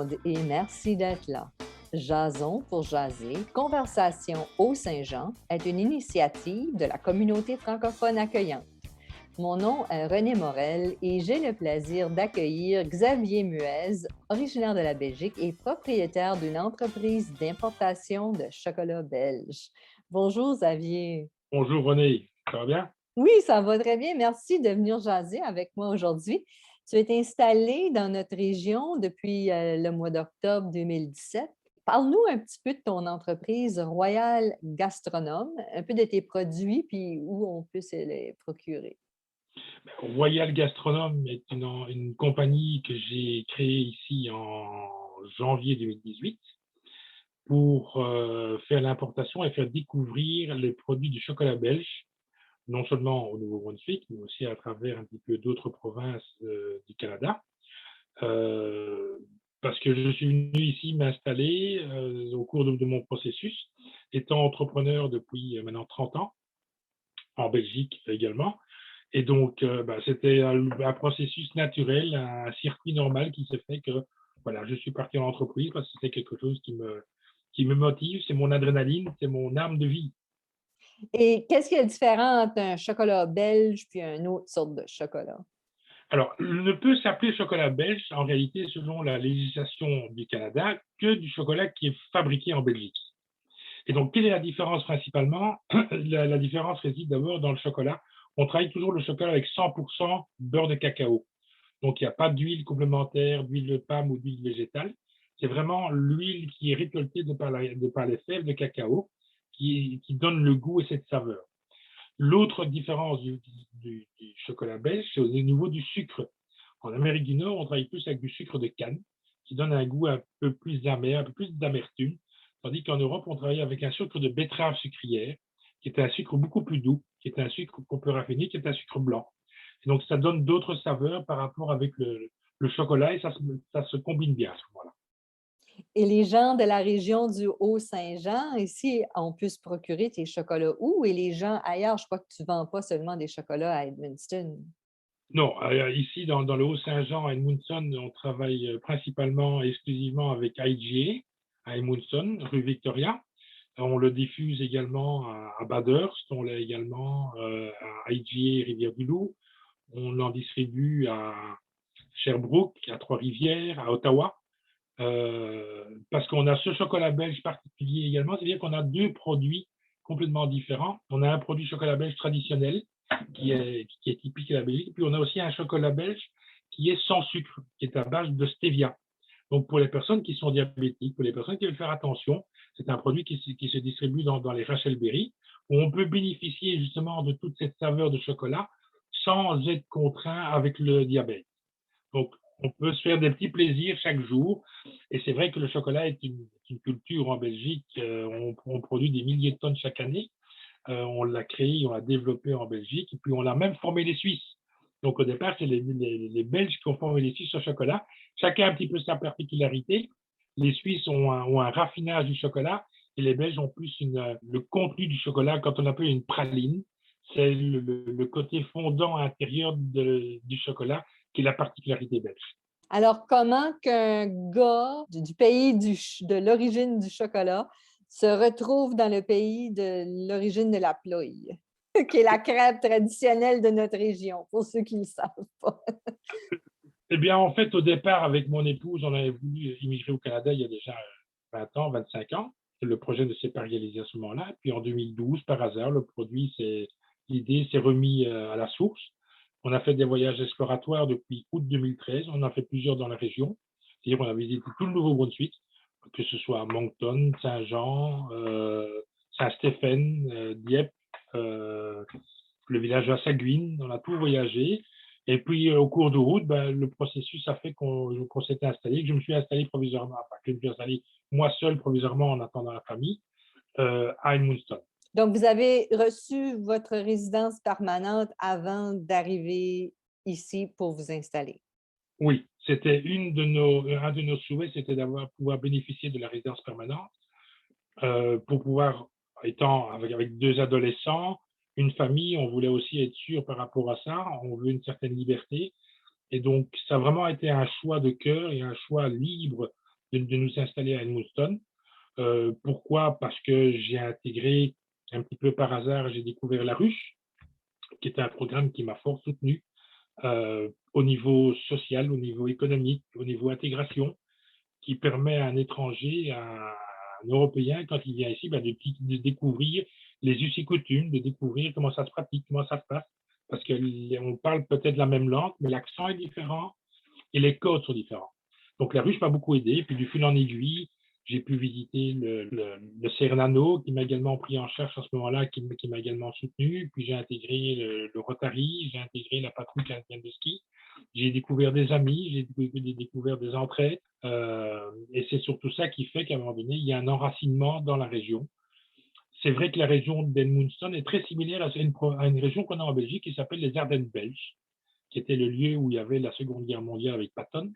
monde et merci d'être là. Jason pour jaser, Conversation au Saint-Jean est une initiative de la communauté francophone accueillante. Mon nom est René Morel et j'ai le plaisir d'accueillir Xavier Muez, originaire de la Belgique et propriétaire d'une entreprise d'importation de chocolat belge. Bonjour Xavier. Bonjour René, ça va bien? Oui, ça va très bien. Merci de venir jaser avec moi aujourd'hui. Tu es installé dans notre région depuis le mois d'octobre 2017. Parle-nous un petit peu de ton entreprise Royal Gastronome, un peu de tes produits, puis où on peut se les procurer. Royal Gastronome est une compagnie que j'ai créée ici en janvier 2018 pour faire l'importation et faire découvrir les produits du chocolat belge, non seulement au Nouveau-Brunswick, mais aussi à travers un petit peu d'autres provinces du Canada. Euh, Parce que je suis venu ici m'installer au cours de mon processus, étant entrepreneur depuis maintenant 30 ans, en Belgique également. Et donc, c'était un processus naturel, un circuit normal qui s'est fait que voilà, je suis parti en entreprise parce que c'est quelque chose qui me motive, c'est mon adrénaline, c'est mon arme de vie. Et qu'est-ce qui est différent entre un chocolat belge puis une autre sorte de chocolat? Alors, il ne peut s'appeler chocolat belge, en réalité, selon la législation du Canada, que du chocolat qui est fabriqué en Belgique. Et donc, quelle est la différence principalement? La différence réside d'abord dans le chocolat. On travaille toujours le chocolat avec 100% beurre de cacao. Donc, il n'y a pas d'huile complémentaire, d'huile de palme ou d'huile végétale. C'est vraiment l'huile qui est récoltée de par les fèves de cacao qui donne le goût et cette saveur. L'autre différence du chocolat belge, c'est au niveau du sucre. En Amérique du Nord, on travaille plus avec du sucre de canne qui donne un goût un peu plus amer, un peu plus d'amertume, tandis qu'en Europe, on travaille avec un sucre de betterave sucrière qui est un sucre beaucoup plus doux, qui est un sucre qu'on peut raffiner, qui est un sucre blanc. Et donc, ça donne d'autres saveurs par rapport avec le chocolat et ça se combine bien à ce moment-là. Et les gens de la région du Haut-Saint-Jean, ici, on peut se procurer tes chocolats où? Et les gens ailleurs, je crois que tu ne vends pas seulement des chocolats à Edmundston. Non, ici, dans le Haut-Saint-Jean, à Edmundston, on travaille principalement et exclusivement avec IGA, à Edmundston, rue Victoria. On le diffuse également à Bathurst, on l'a également à IGA, Rivière-du-Loup. On en distribue à Sherbrooke, à Trois-Rivières, à Ottawa. Parce qu'on a ce chocolat belge particulier également, c'est-à-dire qu'on a deux produits complètement différents. On a un produit chocolat belge traditionnel qui est typique de la Belgique, puis on a aussi un chocolat belge qui est sans sucre, qui est à base de stevia. Donc pour les personnes qui sont diabétiques, pour les personnes qui veulent faire attention, c'est un produit qui se distribue dans les Rachel Berry, où on peut bénéficier justement de toute cette saveur de chocolat sans être contraint avec le diabète. Donc, on peut se faire des petits plaisirs chaque jour. Et c'est vrai que le chocolat est une culture en Belgique. On produit des milliers de tonnes chaque année. On l'a créé, on l'a développé en Belgique. Et puis, on a même formé les Suisses. Donc, au départ, c'est les Belges qui ont formé les Suisses au chocolat. Chacun a un petit peu sa particularité. Les Suisses ont un raffinage du chocolat et les Belges ont plus le contenu du chocolat, quand on appelle une praline. C'est le côté fondant à l'intérieur du chocolat qui est la particularité belge. Alors, comment qu'un gars du pays de l'origine du chocolat se retrouve dans le pays de l'origine de la ploie, qui est la crêpe traditionnelle de notre région, pour ceux qui ne le savent pas? Eh bien, en fait, au départ, avec mon épouse, on avait voulu immigrer au Canada il y a déjà 20 ans, 25 ans. Le projet ne s'est pas réalisé à ce moment-là. Puis en 2012, par hasard, l'idée s'est remise à la source. On a fait des voyages exploratoires depuis août 2013. On en a fait plusieurs dans la région. C'est-à-dire qu'on a visité tout le Nouveau-Brunswick, que ce soit Moncton, Saint-Jean, Saint-Stéphane, Dieppe, euh, le village de Saguine. On a tout voyagé. Et puis, au cours de route, le processus a fait qu'on s'était installé, que je me suis installé provisoirement, enfin, que je me suis installé moi seul provisoirement en attendant la famille, à Edmundston. Donc, vous avez reçu votre résidence permanente avant d'arriver ici pour vous installer. Oui, c'était un de nos souhaits, c'était pouvoir bénéficier de la résidence permanente pour pouvoir, étant avec deux adolescents, une famille, on voulait aussi être sûr par rapport à ça, on veut une certaine liberté. Et donc, ça a vraiment été un choix de cœur et un choix libre de nous installer à Edmundston. Pourquoi? Parce que j'ai intégré un petit peu par hasard, j'ai découvert La Ruche, qui était un programme qui m'a fort soutenu au niveau social, au niveau économique, au niveau intégration, qui permet à un étranger, à un Européen, quand il vient ici, de découvrir les us et coutumes, de découvrir comment ça se pratique, comment ça se passe. Parce qu'on parle peut-être la même langue, mais l'accent est différent et les codes sont différents. Donc la ruche m'a beaucoup aidé. Puis du fil en aiguille, j'ai pu visiter le Cernano, qui m'a également pris en charge à ce moment-là, qui m'a également soutenu. Puis j'ai intégré le Rotary, j'ai intégré la patrouille canadienne de ski. J'ai découvert des amis, j'ai découvert des entraides. Et c'est surtout ça qui fait qu'à un moment donné, il y a un enracinement dans la région. C'est vrai que la région d'Edmundston est très similaire à une région qu'on a en Belgique qui s'appelle les Ardennes belges, qui était le lieu où il y avait la Seconde Guerre mondiale avec Patton.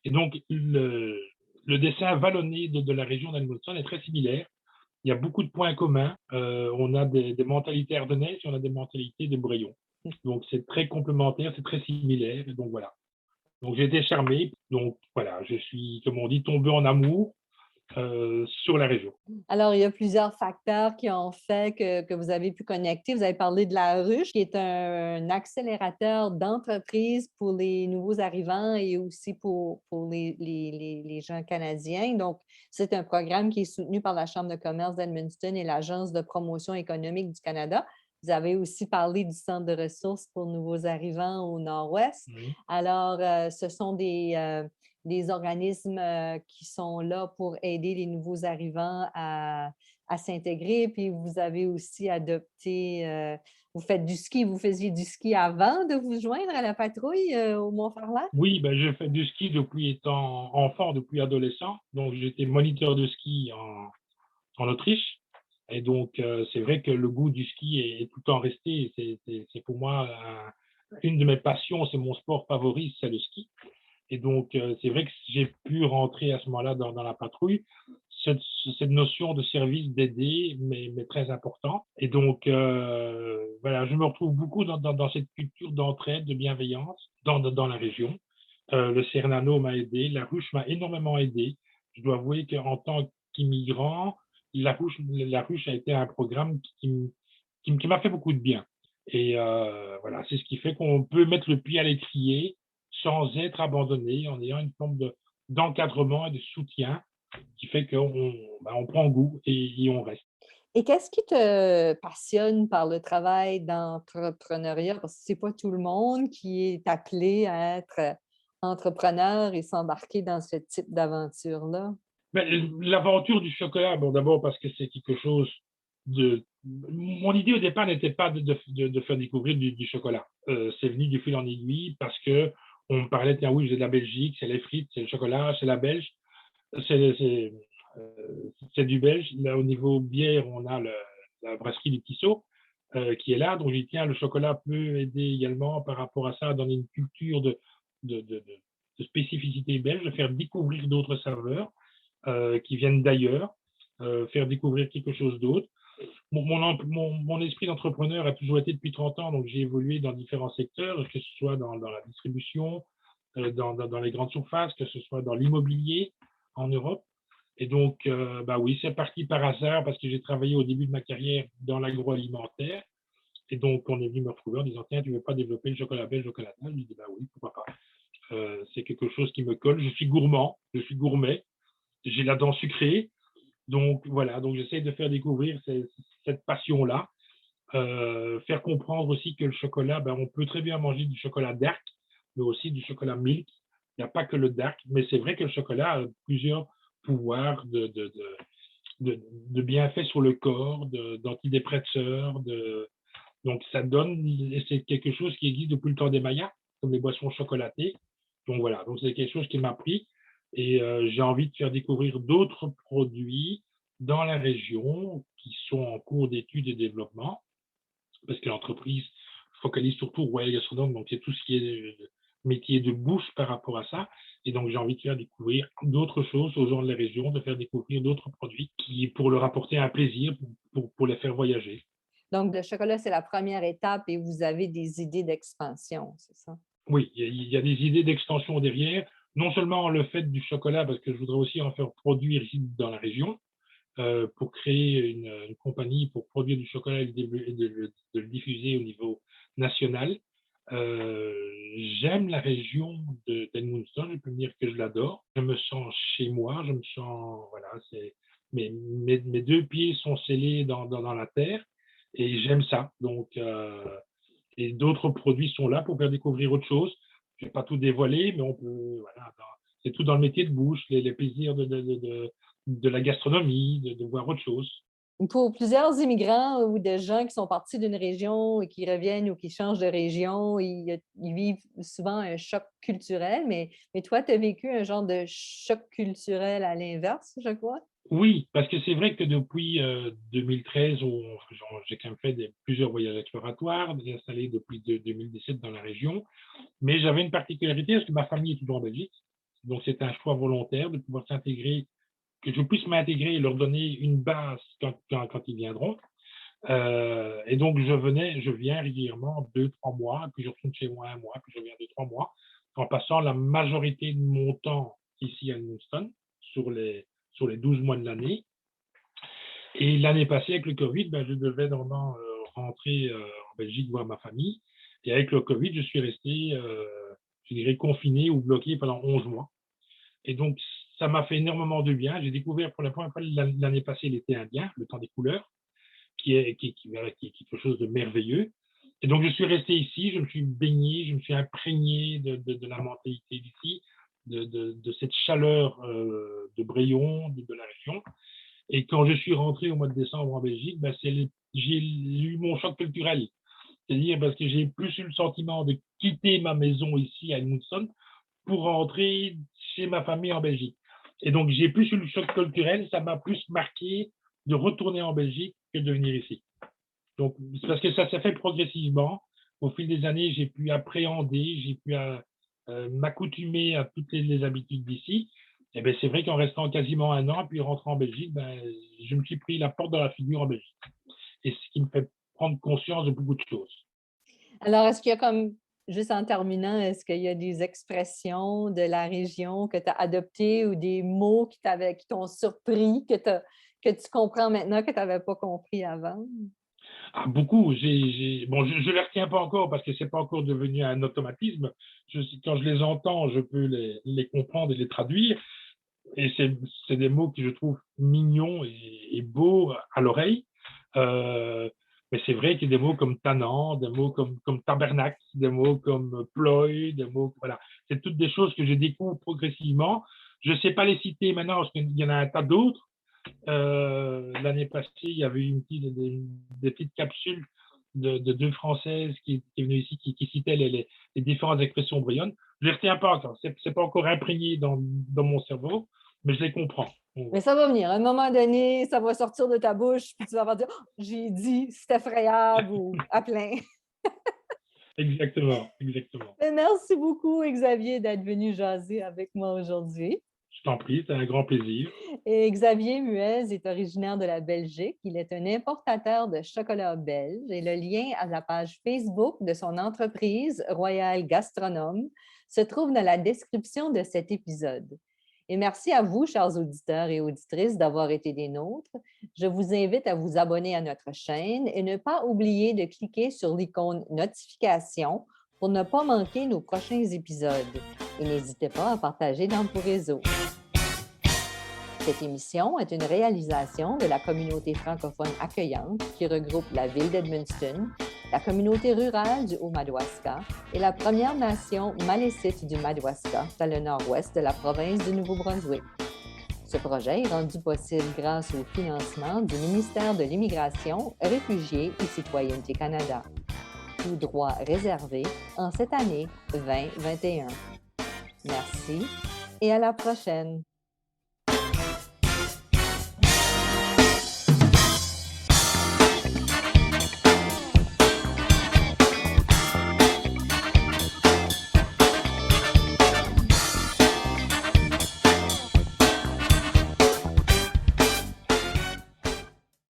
Et donc, le dessin vallonné de la région d'Edmundston est très similaire. Il y a beaucoup de points communs. On a des mentalités ardennaises et on a des mentalités de Braillon. Donc, c'est très complémentaire, c'est très similaire. Et donc, voilà. Donc, j'ai été charmé. Donc, voilà, je suis, comme on dit, tombé en amour sur la région. Alors, il y a plusieurs facteurs qui ont fait que vous avez pu connecter. Vous avez parlé de la ruche, qui est un accélérateur d'entreprise pour les nouveaux arrivants et aussi pour les gens canadiens. Donc, c'est un programme qui est soutenu par la Chambre de commerce d'Edmundston et l'Agence de promotion économique du Canada. Vous avez aussi parlé du centre de ressources pour nouveaux arrivants au Nord-Ouest. Oui. Alors, ce sont des organismes qui sont là pour aider les nouveaux arrivants à s'intégrer. Puis vous avez aussi adopté, vous faites du ski, vous faisiez du ski avant de vous joindre à la patrouille au Mont-Farlac? Oui, ben, je fais du ski depuis étant enfant, depuis adolescent. Donc, j'étais moniteur de ski en Autriche. Et donc, c'est vrai que le goût du ski est tout le temps resté. C'est pour moi une de mes passions, c'est mon sport favori, c'est le ski. Et donc, c'est vrai que j'ai pu rentrer à ce moment-là dans la patrouille. Cette, cette notion de service, d'aider, mais très important. Et donc, voilà, je me retrouve beaucoup dans cette culture d'entraide, de bienveillance dans la région. Le Cernano m'a aidé, la ruche m'a énormément aidé. Je dois avouer qu'en tant qu'immigrant, la ruche a été un programme qui m'a fait beaucoup de bien. Et voilà, c'est ce qui fait qu'on peut mettre le pied à l'étrier sans être abandonné, en ayant une forme d'encadrement et de soutien qui fait on prend goût et on reste. Et qu'est-ce qui te passionne par le travail d'entrepreneuriat? Parce que c'est pas tout le monde qui est appelé à être entrepreneur et s'embarquer dans ce type d'aventure-là. L'aventure du chocolat, bon, d'abord parce que c'est quelque chose de. Mon idée au départ n'était pas de faire découvrir du chocolat. C'est venu du fil en aiguille parce que on me parlait, tiens, oui, j'ai de la Belgique, c'est les frites, c'est le chocolat, c'est la Belge, c'est c'est, c'est du belge. Là, au niveau bière, on a la brasserie du Tissot qui est là. Donc, j'ai dit, tiens, le chocolat peut aider également par rapport à ça, à donner une culture de, de, de, de spécificité belge, de faire découvrir d'autres saveurs qui viennent d'ailleurs, faire découvrir quelque chose d'autre. Mon esprit d'entrepreneur a toujours été depuis 30 ans, donc j'ai évolué dans différents secteurs, que ce soit dans la distribution, dans les grandes surfaces, que ce soit dans l'immobilier en Europe. Et donc, bah oui, c'est parti par hasard parce que j'ai travaillé au début de ma carrière dans l'agroalimentaire. Et donc, on est venu me retrouver en disant, tiens, tu ne veux pas développer le chocolat belge au Canada? Je lui dis, bah oui, pourquoi pas. C'est quelque chose qui me colle. Je suis gourmand, je suis gourmet, j'ai la dent sucrée. Donc, voilà, donc j'essaie de faire découvrir cette passion-là. Faire comprendre aussi que le chocolat, ben, on peut très bien manger du chocolat dark, mais aussi du chocolat milk. Il n'y a pas que le dark, mais c'est vrai que le chocolat a plusieurs pouvoirs de bienfaits sur le corps, d'antidépresseurs. Donc, ça donne, c'est quelque chose qui existe depuis le temps des Mayas, comme les boissons chocolatées. Donc, voilà, donc c'est quelque chose qui m'a pris et j'ai envie de faire découvrir d'autres produits dans la région qui sont en cours d'études et développement parce que l'entreprise focalise surtout Royal Gastronome, donc c'est tout ce qui est métier de bouche par rapport à ça. Et donc, j'ai envie de faire découvrir d'autres choses aux gens de la région, de faire découvrir d'autres produits qui, pour leur apporter un plaisir, pour les faire voyager. Donc, le chocolat, c'est la première étape et vous avez des idées d'expansion, c'est ça? Oui, il y a des idées d'extension derrière. non seulement le fait du chocolat, parce que je voudrais aussi en faire produire ici dans la région, pour créer une compagnie pour produire du chocolat et de le diffuser au niveau national. Heu, J'aime la région d'Edmundston, je peux dire que je l'adore. Je me sens chez moi, je me sens voilà, c'est mes 2 pieds sont scellés dans la terre et j'aime ça. Donc et d'autres produits sont là pour faire découvrir autre chose. Je vais pas tout dévoiler, mais on peut voilà, c'est tout dans le métier de bouche, les plaisirs de la gastronomie, de voir autre chose. Pour plusieurs immigrants ou des gens qui sont partis d'une région et qui reviennent ou qui changent de région, ils vivent souvent un choc culturel, mais toi, tu as vécu un genre de choc culturel à l'inverse, je crois? Oui, parce que c'est vrai que depuis, 2013, j'ai quand même fait plusieurs voyages exploratoires, installé depuis 2017 dans la région, mais j'avais une particularité parce que ma famille est toujours en Belgique, donc c'est un choix volontaire de pouvoir s'intégrer, que je puisse m'intégrer et leur donner une base quand ils viendront. Et donc je viens régulièrement 2, 3 mois, puis je retourne chez moi 1 mois, puis je reviens 2, 3 mois, en passant la majorité de mon temps ici à Livingston sur les 12 mois de l'année. Et l'année passée, avec le Covid, ben, je devais normalement rentrer en Belgique voir ma famille. Et avec le Covid, je suis resté, je dirais, confiné ou bloqué pendant 11 mois. Et donc, ça m'a fait énormément de bien. J'ai découvert pour la première fois l'année passée l'été indien, le temps des couleurs, voilà, qui est quelque chose de merveilleux. Et donc, je suis resté ici, je me suis baigné, je me suis imprégné de la mentalité d'ici, de cette chaleur de Bréon, de la région. Et quand je suis rentré au mois de décembre en Belgique, ben j'ai eu mon choc culturel. C'est-à-dire parce que j'ai plus eu le sentiment de quitter ma maison ici à Edmundston pour rentrer chez ma famille en Belgique. Et donc, j'ai plus eu le choc culturel, ça m'a plus marqué de retourner en Belgique que de venir ici. Donc, c'est parce que ça s'est fait progressivement. Au fil des années, j'ai pu appréhender, j'ai pu m'accoutumer à toutes les habitudes d'ici. Et ben, c'est vrai qu'en restant quasiment 1 an, puis rentrant en Belgique, ben, je me suis pris la porte dans la figure en Belgique. Et ce qui me fait prendre conscience de beaucoup de choses. Alors, est-ce qu'il y a comme, juste en terminant, est-ce qu'il y a des expressions de la région que tu as adoptées ou des mots qui t'ont surpris, que tu comprends maintenant que tu n'avais pas compris avant? Ah, beaucoup. Bon, je ne les retiens pas encore parce que c'est pas encore devenu un automatisme. Quand je les entends, je peux les comprendre et les traduire. Et c'est des mots que je trouve mignons et beaux à l'oreille. Euh, mais c'est vrai qu'il y a des mots comme tannant, des mots comme tabernacle, des mots comme ploy, des mots, voilà. C'est toutes des choses que je découvre progressivement. Je ne sais pas les citer maintenant parce qu'il y en a un tas d'autres. L'année passée, il y avait des petites capsules de 2 Françaises qui est venues ici, qui citaient les différentes expressions brouillonnes. Je ne les retiens pas encore. C'est pas encore imprégné dans mon cerveau, mais je les comprends. Donc, Mais voilà. ça va venir. À un moment donné, ça va sortir de ta bouche, puis tu vas avoir dire: «Oh, j'ai dit, c'est effrayable» ou à plein. Exactement, exactement. Mais merci beaucoup, Xavier, d'être venu jaser avec moi aujourd'hui. Je t'en prie, c'est un grand plaisir. Et Xavier Muez est originaire de la Belgique. Il est un importateur de chocolat belge et le lien à la page Facebook de son entreprise Royal Gastronome se trouve dans la description de cet épisode. Et merci à vous, chers auditeurs et auditrices, d'avoir été des nôtres. Je vous invite à vous abonner à notre chaîne et ne pas oublier de cliquer sur l'icône notification pour ne pas manquer nos prochains épisodes. Et n'hésitez pas à partager dans vos réseaux. Cette émission est une réalisation de la communauté francophone accueillante qui regroupe la ville d'Edmundston, la communauté rurale du Haut-Madawaska et la Première Nation Malécite du Madawaska dans le nord-ouest de la province du Nouveau-Brunswick. Ce projet est rendu possible grâce au financement du ministère de l'Immigration, Réfugiés et Citoyenneté Canada. Tout droit réservé en cette année 2021. Merci et à la prochaine.